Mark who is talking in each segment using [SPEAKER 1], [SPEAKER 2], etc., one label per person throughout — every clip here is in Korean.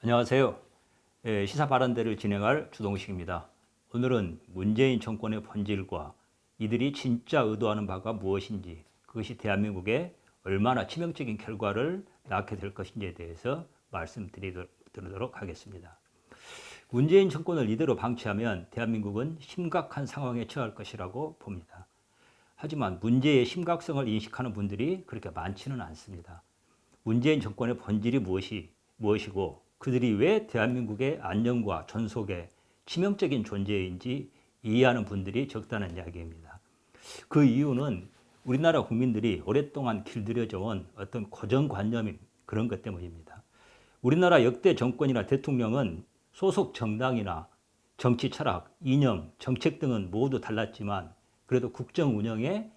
[SPEAKER 1] 안녕하세요. 시사 발언대를 진행할 주동식입니다. 오늘은 문재인 정권의 본질과 이들이 진짜 의도하는 바가 무엇인지, 그것이 대한민국에 얼마나 치명적인 결과를 낳게 될 것인지에 대해서 말씀드리도록 하겠습니다. 문재인 정권을 이대로 방치하면 대한민국은 심각한 상황에 처할 것이라고 봅니다. 하지만 문제의 심각성을 인식하는 분들이 그렇게 많지는 않습니다. 문재인 정권의 본질이 무엇이고 그들이 왜 대한민국의 안녕과 존속에 치명적인 존재인지 이해하는 분들이 적다는 이야기입니다. 그 이유는 우리나라 국민들이 오랫동안 길들여져 온 어떤 고정관념인 그런 것 때문입니다. 우리나라 역대 정권이나 대통령은 소속 정당이나 정치 철학, 이념, 정책 등은 모두 달랐지만 그래도 국정 운영의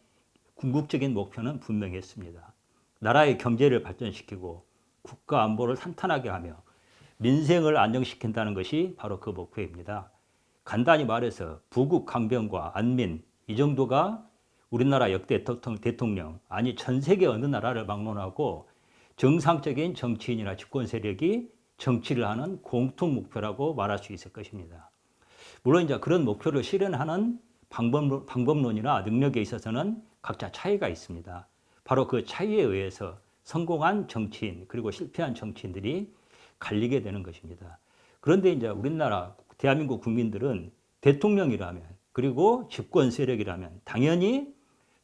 [SPEAKER 1] 궁극적인 목표는 분명했습니다. 나라의 경제를 발전시키고 국가 안보를 탄탄하게 하며 민생을 안정시킨다는 것이 바로 그 목표입니다. 간단히 말해서 부국 강병과 안민 이 정도가 우리나라 역대 대통령 아니 전 세계 어느 나라를 막론하고 정상적인 정치인이나 집권 세력이 정치를 하는 공통 목표라고 말할 수 있을 것입니다. 물론 이제 그런 목표를 실현하는 방법론이나 능력에 있어서는 각자 차이가 있습니다. 바로 그 차이에 의해서 성공한 정치인 그리고 실패한 정치인들이 갈리게 되는 것입니다. 그런데 이제 우리나라 대한민국 국민들은 대통령이라면 그리고 집권 세력이라면 당연히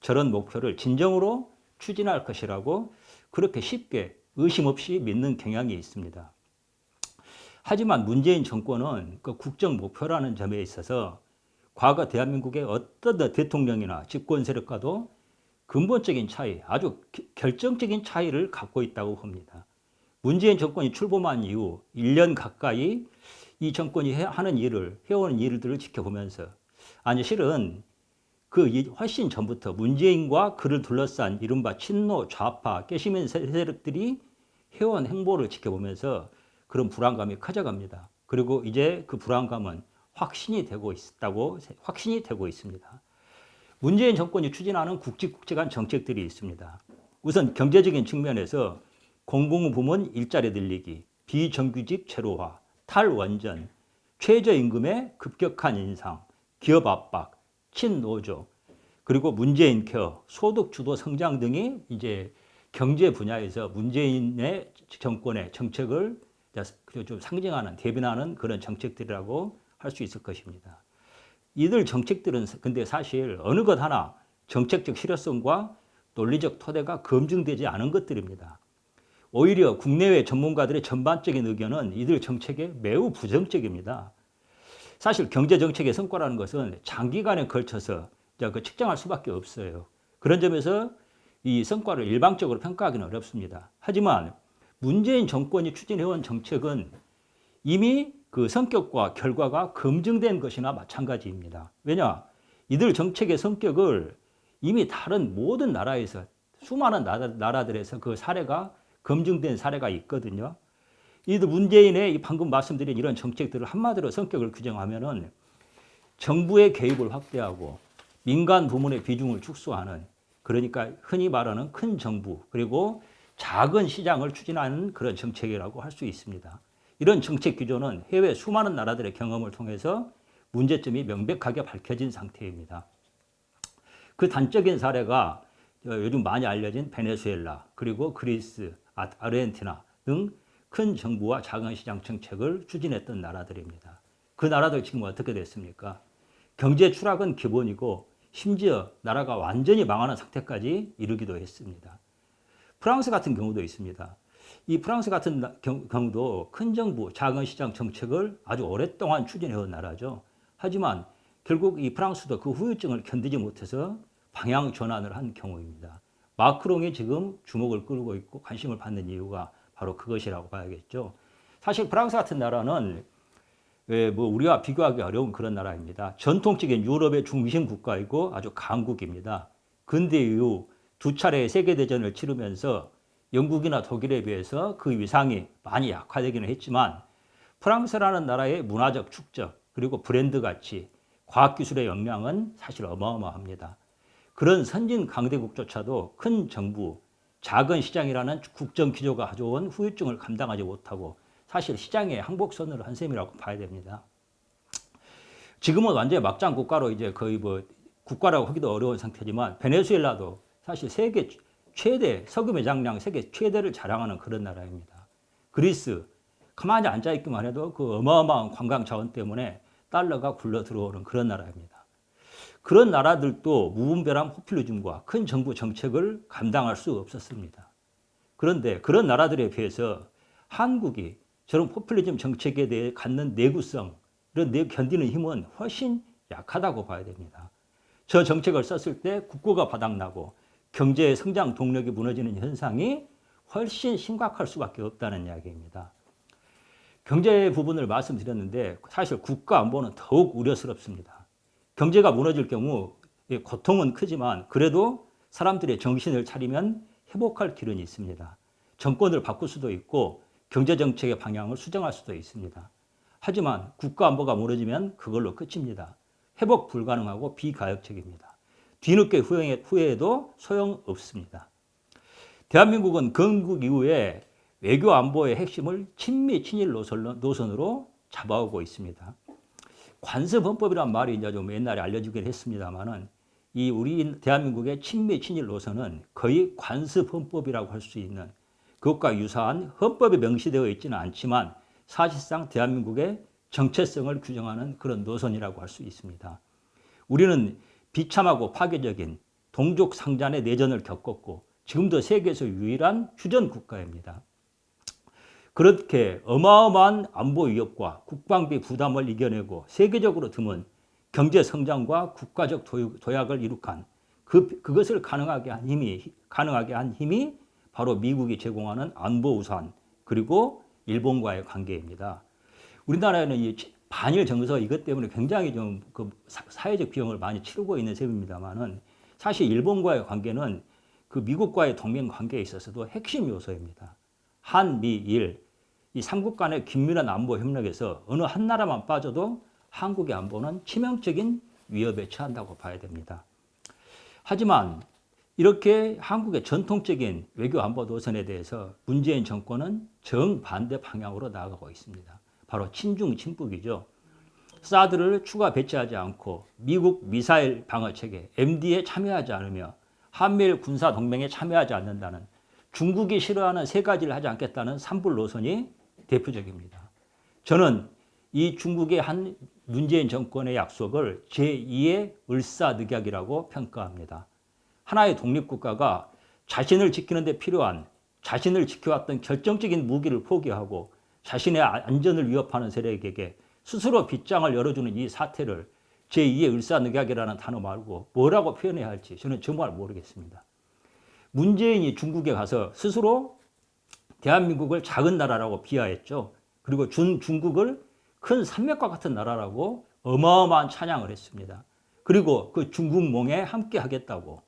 [SPEAKER 1] 저런 목표를 진정으로 추진할 것이라고 그렇게 쉽게 의심 없이 믿는 경향이 있습니다. 하지만 문재인 정권은 그 국정 목표라는 점에 있어서 과거 대한민국의 어떤 대통령이나 집권 세력과도 근본적인 차이, 아주 결정적인 차이를 갖고 있다고 봅니다. 문재인 정권이 출범한 이후 1년 가까이 이 정권이 해오는 일들을 지켜보면서 아니 실은 그 훨씬 전부터 문재인과 그를 둘러싼 이른바 친노 좌파 깨시민 세력들이 해온 행보를 지켜보면서 그런 불안감이 커져갑니다. 그리고 이제 그 불안감은 확신이 되고 있습니다. 문재인 정권이 추진하는 굵직굵직한 정책들이 있습니다. 우선 경제적인 측면에서 공공부문 일자리 늘리기, 비정규직 제로화, 탈원전, 최저임금의 급격한 인상, 기업 압박, 친노조, 그리고 문재인 케어, 소득 주도 성장 등이 이제 경제 분야에서 문재인의 정권의 정책을 좀 상징하는, 대변하는 그런 정책들이라고 할 수 있을 것입니다. 이들 정책들은 근데 사실 어느 것 하나 정책적 실효성과 논리적 토대가 검증되지 않은 것들입니다. 오히려 국내외 전문가들의 전반적인 의견은 이들 정책에 매우 부정적입니다. 사실 경제정책의 성과라는 것은 장기간에 걸쳐서 그 측정할 수밖에 없어요. 그런 점에서 이 성과를 일방적으로 평가하기는 어렵습니다. 하지만 문재인 정권이 추진해온 정책은 이미 그 성격과 결과가 검증된 것이나 마찬가지입니다. 왜냐? 이들 정책의 성격을 이미 다른 모든 나라에서 수많은 나라들에서 그 사례가 검증된 사례가 있거든요. 이들 문재인의 방금 말씀드린 이런 정책들을 한마디로 성격을 규정하면은 정부의 개입을 확대하고 민간 부문의 비중을 축소하는 그러니까 흔히 말하는 큰 정부 그리고 작은 시장을 추진하는 그런 정책이라고 할 수 있습니다. 이런 정책 기조는 해외 수많은 나라들의 경험을 통해서 문제점이 명백하게 밝혀진 상태입니다. 그 단적인 사례가 요즘 많이 알려진 베네수엘라 그리고 그리스, 아르헨티나 등 큰 정부와 작은 시장 정책을 추진했던 나라들입니다. 그 나라들 지금 어떻게 됐습니까? 경제 추락은 기본이고 심지어 나라가 완전히 망하는 상태까지 이르기도 했습니다. 프랑스 같은 경우도 있습니다. 이 프랑스 같은 경우도 큰 정부, 작은 시장 정책을 아주 오랫동안 추진해온 나라죠. 하지만 결국 이 프랑스도 그 후유증을 견디지 못해서 방향 전환을 한 경우입니다. 마크롱이 지금 주목을 끌고 있고 관심을 받는 이유가 바로 그것이라고 봐야겠죠. 사실 프랑스 같은 나라는 우리와 비교하기 어려운 그런 나라입니다. 전통적인 유럽의 중심 국가이고 아주 강국입니다. 근대 이후 두 차례의 세계대전을 치르면서 영국이나 독일에 비해서 그 위상이 많이 약화되기는 했지만 프랑스라는 나라의 문화적 축적 그리고 브랜드 가치, 과학기술의 역량은 사실 어마어마합니다. 그런 선진 강대국조차도 큰 정부, 작은 시장이라는 국정 기조가 가져온 후유증을 감당하지 못하고 사실 시장의 항복선을 한 셈이라고 봐야 됩니다. 지금은 완전히 막장 국가로 이제 거의 뭐 국가라고 하기도 어려운 상태지만 베네수엘라도 사실 세계 최대 석유의 장량 세계 최대를 자랑하는 그런 나라입니다. 그리스 가만히 앉아 있기만 해도 그 어마어마한 관광 자원 때문에 달러가 굴러 들어오는 그런 나라입니다. 그런 나라들도 무분별한 포퓰리즘과 큰 정부 정책을 감당할 수 없었습니다. 그런데 그런 나라들에 비해서 한국이 저런 포퓰리즘 정책에 대해 갖는 내구성, 이런 견디는 힘은 훨씬 약하다고 봐야 됩니다. 저 정책을 썼을 때 국고가 바닥나고 경제의 성장 동력이 무너지는 현상이 훨씬 심각할 수밖에 없다는 이야기입니다. 경제 부분을 말씀드렸는데 사실 국가 안보는 더욱 우려스럽습니다. 경제가 무너질 경우 고통은 크지만 그래도 사람들의 정신을 차리면 회복할 길은 있습니다. 정권을 바꿀 수도 있고 경제정책의 방향을 수정할 수도 있습니다. 하지만 국가 안보가 무너지면 그걸로 끝입니다. 회복 불가능하고 비가역적입니다. 뒤늦게 후회해도 소용없습니다. 대한민국은 건국 이후에 외교 안보의 핵심을 친미 친일 노선으로 잡아오고 있습니다. 관습헌법이란 말이 이제 좀 옛날에 알려지긴 했습니다만은 이 우리 대한민국의 친미 친일 노선은 거의 관습헌법이라고 할 수 있는 그것과 유사한 헌법에 명시되어 있지는 않지만 사실상 대한민국의 정체성을 규정하는 그런 노선이라고 할 수 있습니다. 우리는 비참하고 파괴적인 동족 상잔의 내전을 겪었고 지금도 세계에서 유일한 휴전 국가입니다. 그렇게 어마어마한 안보 위협과 국방비 부담을 이겨내고 세계적으로 드문 경제 성장과 국가적 도약을 이룩한 그것을 가능하게 한 힘이 바로 미국이 제공하는 안보 우산 그리고 일본과의 관계입니다. 우리나라에는 이 반일 정서 이것 때문에 굉장히 좀 그 사회적 비용을 많이 치르고 있는 셈입니다만은 사실 일본과의 관계는 그 미국과의 동맹 관계에 있어서도 핵심 요소입니다. 한미일 이 삼국 간의 긴밀한 안보 협력에서 어느 한 나라만 빠져도 한국의 안보는 치명적인 위협에 처한다고 봐야 됩니다. 하지만 이렇게 한국의 전통적인 외교 안보 노선에 대해서 문재인 정권은 정반대 방향으로 나아가고 있습니다. 바로 친중 친북이죠. 사드를 추가 배치하지 않고 미국 미사일 방어 체계 MD에 참여하지 않으며 한미일 군사 동맹에 참여하지 않는다는 중국이 싫어하는 세 가지를 하지 않겠다는 산불 노선이 대표적입니다. 저는 이 중국의 한 문재인 정권의 약속을 제2의 을사늑약이라고 평가합니다. 하나의 독립국가가 자신을 지키는 데 필요한 자신을 지켜왔던 결정적인 무기를 포기하고 자신의 안전을 위협하는 세력에게 스스로 빗장을 열어주는 이 사태를 제2의 을사늑약이라는 단어 말고 뭐라고 표현해야 할지 저는 정말 모르겠습니다. 문재인이 중국에 가서 스스로 대한민국을 작은 나라라고 비하했죠. 그리고 중국을 큰 산맥과 같은 나라라고 어마어마한 찬양을 했습니다. 그리고 그 중국몽에 함께 하겠다고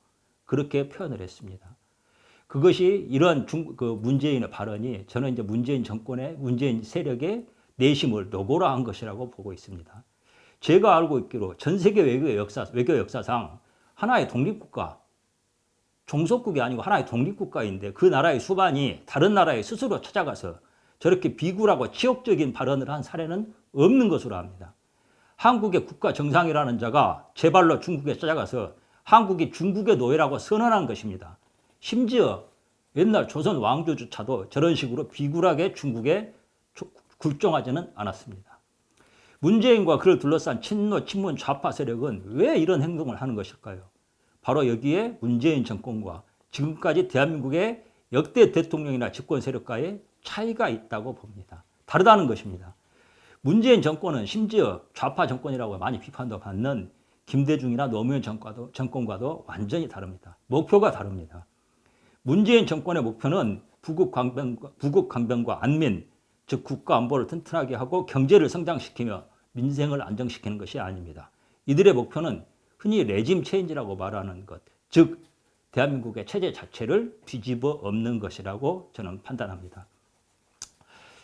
[SPEAKER 1] 그렇게 표현을 했습니다. 그것이 이런 문재인의 발언이 저는 이제 문재인 정권의 문재인 세력의 내심을 노골화한 것이라고 보고 있습니다. 제가 알고 있기로 전 세계 외교 역사상 하나의 독립국가, 종속국이 아니고 하나의 독립국가인데 그 나라의 수반이 다른 나라에 스스로 찾아가서 저렇게 비굴하고 치욕적인 발언을 한 사례는 없는 것으로 압니다. 한국의 국가 정상이라는 자가 제 발로 중국에 찾아가서 한국이 중국의 노예라고 선언한 것입니다. 심지어 옛날 조선 왕조조차도 저런 식으로 비굴하게 중국에 굴종하지는 않았습니다. 문재인과 그를 둘러싼 친노, 친문, 좌파 세력은 왜 이런 행동을 하는 것일까요? 바로 여기에 문재인 정권과 지금까지 대한민국의 역대 대통령이나 집권 세력과의 차이가 있다고 봅니다. 다르다는 것입니다. 문재인 정권은 심지어 좌파 정권이라고 많이 비판도 받는 김대중이나 노무현 정권과도 완전히 다릅니다. 목표가 다릅니다. 문재인 정권의 목표는 부국 강병과 안민, 즉 국가 안보를 튼튼하게 하고 경제를 성장시키며 민생을 안정시키는 것이 아닙니다. 이들의 목표는 흔히 레짐 체인지라고 말하는 것, 즉 대한민국의 체제 자체를 뒤집어 엎는 것이라고 저는 판단합니다.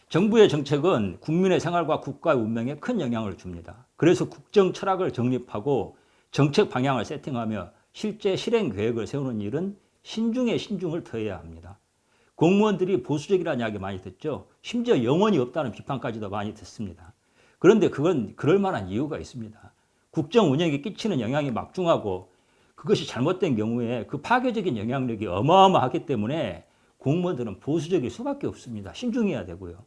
[SPEAKER 1] 정부의 정책은 국민의 생활과 국가의 운명에 큰 영향을 줍니다. 그래서 국정 철학을 정립하고 정책 방향을 세팅하며 실제 실행 계획을 세우는 일은 신중에 신중을 더해야 합니다. 공무원들이 보수적이라는 이야기 많이 듣죠. 심지어 영혼이 없다는 비판까지도 많이 듣습니다. 그런데 그건 그럴 만한 이유가 있습니다. 국정 운영에 끼치는 영향이 막중하고 그것이 잘못된 경우에 그 파괴적인 영향력이 어마어마하기 때문에 공무원들은 보수적일 수밖에 없습니다. 신중해야 되고요.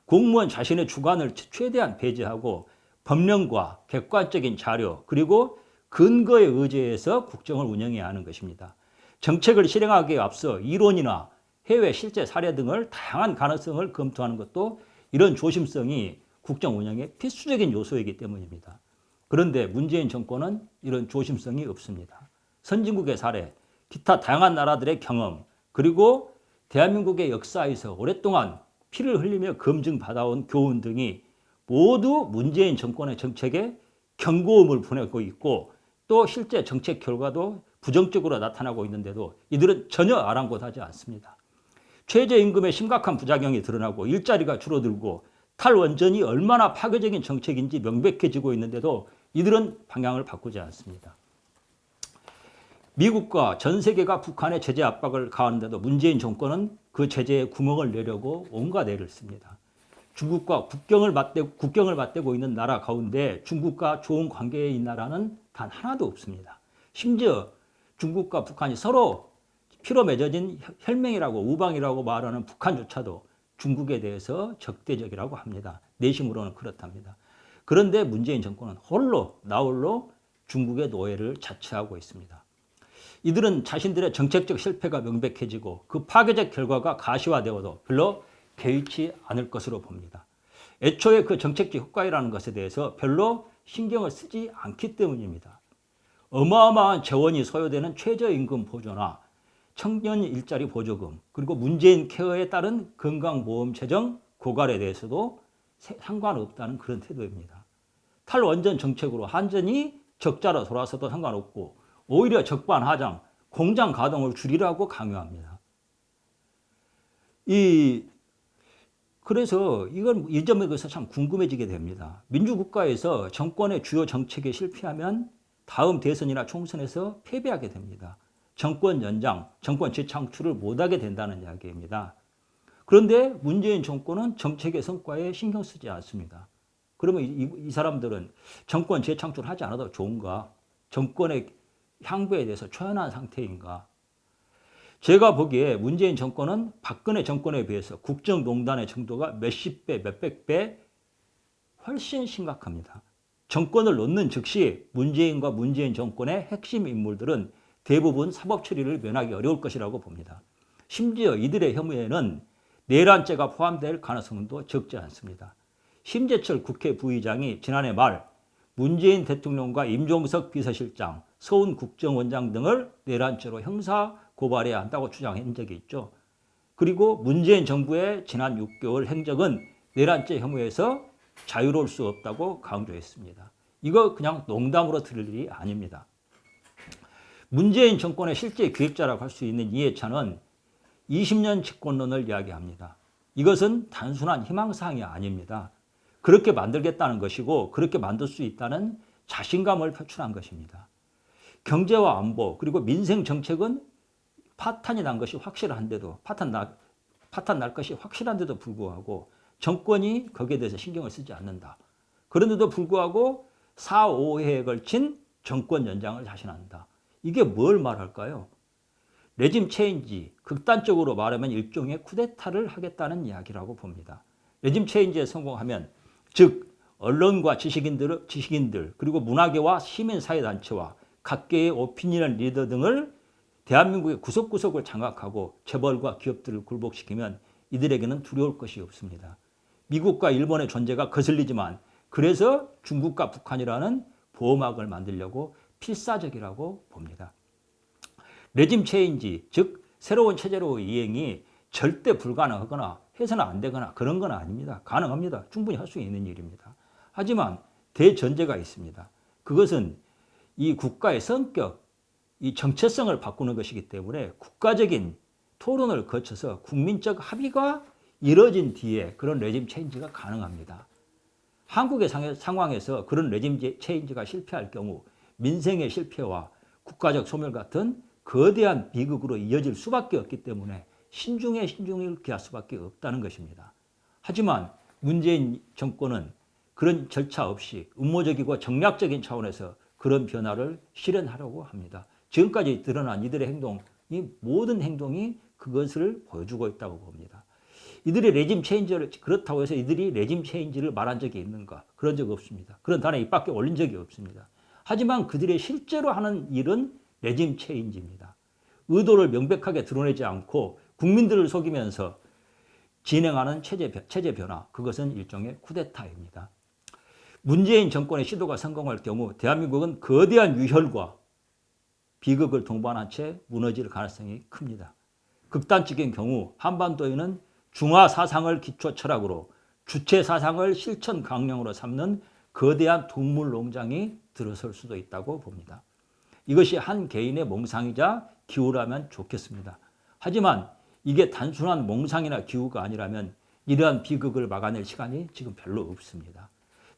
[SPEAKER 1] 공무원 자신의 주관을 최대한 배제하고 법령과 객관적인 자료 그리고 근거에 의지해서 국정을 운영해야 하는 것입니다. 정책을 실행하기에 앞서 이론이나 해외 실제 사례 등을 다양한 가능성을 검토하는 것도 이런 조심성이 국정 운영의 필수적인 요소이기 때문입니다. 그런데 문재인 정권은 이런 조심성이 없습니다. 선진국의 사례, 기타 다양한 나라들의 경험, 그리고 대한민국의 역사에서 오랫동안 피를 흘리며 검증받아온 교훈 등이 모두 문재인 정권의 정책에 경고음을 보내고 있고 또 실제 정책 결과도 부정적으로 나타나고 있는데도 이들은 전혀 아랑곳하지 않습니다. 최저임금의 심각한 부작용이 드러나고 일자리가 줄어들고 탈원전이 얼마나 파괴적인 정책인지 명백해지고 있는데도 이들은 방향을 바꾸지 않습니다. 미국과 전 세계가 북한의 제재 압박을 가하는데도 문재인 정권은 그 제재에 구멍을 내려고 온갖 애를 씁니다. 중국과 국경을 맞대고 있는 나라 가운데 중국과 좋은 관계에 있는 나라는 단 하나도 없습니다. 심지어 중국과 북한이 서로 피로 맺어진 혈맹이라고 우방이라고 말하는 북한조차도 중국에 대해서 적대적이라고 합니다. 내심으로는 그렇답니다. 그런데 문재인 정권은 나홀로 중국의 노예를 자처하고 있습니다. 이들은 자신들의 정책적 실패가 명백해지고 그 파괴적 결과가 가시화되어도 별로 개의치 않을 것으로 봅니다. 애초에 그 정책적 효과라는 것에 대해서 별로 신경을 쓰지 않기 때문입니다. 어마어마한 재원이 소요되는 최저임금 보조나 청년 일자리 보조금 그리고 문재인 케어에 따른 건강보험 재정 고갈에 대해서도 상관없다는 그런 태도입니다. 탈원전 정책으로 한전이 적자로 돌아서도 상관없고 오히려 적반하장 공장 가동을 줄이라고 강요합니다. 그래서 이 점에 대해서 참 궁금해지게 됩니다. 민주국가에서 정권의 주요 정책에 실패하면 다음 대선이나 총선에서 패배하게 됩니다. 정권 연장, 정권 재창출을 못하게 된다는 이야기입니다. 그런데 문재인 정권은 정책의 성과에 신경 쓰지 않습니다. 그러면 이 사람들은 정권 재창출하지 않아도 좋은가? 정권의 향부에 대해서 초연한 상태인가? 제가 보기에 문재인 정권은 박근혜 정권에 비해서 국정농단의 정도가 몇십 배, 몇백 배 훨씬 심각합니다. 정권을 놓는 즉시 문재인과 문재인 정권의 핵심 인물들은 대부분 사법 처리를 면하기 어려울 것이라고 봅니다. 심지어 이들의 혐의에는 내란죄가 포함될 가능성도 적지 않습니다. 심재철 국회 부의장이 지난해 말 문재인 대통령과 임종석 비서실장, 서훈 국정원장 등을 내란죄로 형사 고발해야 한다고 주장한 적이 있죠. 그리고 문재인 정부의 지난 6개월 행적은 내란죄 혐의에서 자유로울 수 없다고 강조했습니다. 이거 그냥 농담으로 들을 일이 아닙니다. 문재인 정권의 실제 기획자라고 할 수 있는 이해찬은 20년 집권론을 이야기합니다. 이것은 단순한 희망사항이 아닙니다. 그렇게 만들겠다는 것이고 그렇게 만들 수 있다는 자신감을 표출한 것입니다. 경제와 안보 그리고 민생 정책은 파탄이 난 것이 확실한데도 파탄 날 것이 확실한데도 불구하고 정권이 거기에 대해서 신경을 쓰지 않는다. 그런데도 불구하고 4, 5회에 걸친 정권 연장을 자신한다. 이게 뭘 말할까요? 레짐 체인지, 극단적으로 말하면 일종의 쿠데타를 하겠다는 이야기라고 봅니다. 레짐 체인지에 성공하면 즉 언론과 지식인들 그리고 문화계와 시민사회단체와 각계의 오피니언 리더 등을 대한민국의 구석구석을 장악하고 재벌과 기업들을 굴복시키면 이들에게는 두려울 것이 없습니다. 미국과 일본의 존재가 거슬리지만 그래서 중국과 북한이라는 보호막을 만들려고 필사적이라고 봅니다. 레짐 체인지, 즉 새로운 체제로 이행이 절대 불가능하거나 해서는 안 되거나 그런 건 아닙니다. 가능합니다. 충분히 할 수 있는 일입니다. 하지만 대전제가 있습니다. 그것은 이 국가의 성격, 이 정체성을 바꾸는 것이기 때문에 국가적인 토론을 거쳐서 국민적 합의가 이뤄진 뒤에 그런 레짐 체인지가 가능합니다. 한국의 상황에서 그런 레짐 체인지가 실패할 경우 민생의 실패와 국가적 소멸 같은 거대한 비극으로 이어질 수밖에 없기 때문에 신중에 신중을 기할 수밖에 없다는 것입니다. 하지만 문재인 정권은 그런 절차 없이 음모적이고 정략적인 차원에서 그런 변화를 실현하려고 합니다. 지금까지 드러난 이들의 행동이 모든 행동이 그것을 보여주고 있다고 봅니다. 이들이 레짐 체인지를 그렇다고 해서 이들이 레짐 체인지를 말한 적이 있는가? 그런 적 없습니다. 그런 단어 입 밖에 올린 적이 없습니다. 하지만 그들의 실제로 하는 일은 레짐 체인지입니다. 의도를 명백하게 드러내지 않고 국민들을 속이면서 진행하는 체제 변화, 그것은 일종의 쿠데타입니다. 문재인 정권의 시도가 성공할 경우 대한민국은 거대한 유혈과 비극을 동반한 채 무너질 가능성이 큽니다. 극단적인 경우 한반도에는 중화 사상을 기초 철학으로 주체 사상을 실천 강령으로 삼는 거대한 동물 농장이 들어설 수도 있다고 봅니다. 이것이 한 개인의 몽상이자 기우라면 좋겠습니다. 하지만 이게 단순한 몽상이나 기우가 아니라면 이러한 비극을 막아낼 시간이 지금 별로 없습니다.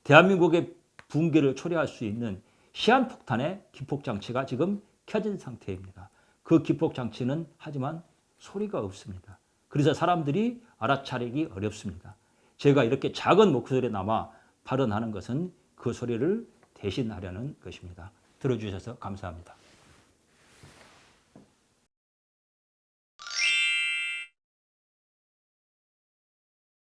[SPEAKER 1] 대한민국의 붕괴를 초래할 수 있는 시한폭탄의 기폭장치가 지금 켜진 상태입니다. 그 기폭장치는 하지만 소리가 없습니다. 그래서 사람들이 알아차리기 어렵습니다. 제가 이렇게 작은 목소리나마 발언하는 것은 그 소리를 대신하려는 것입니다. 들어주셔서 감사합니다.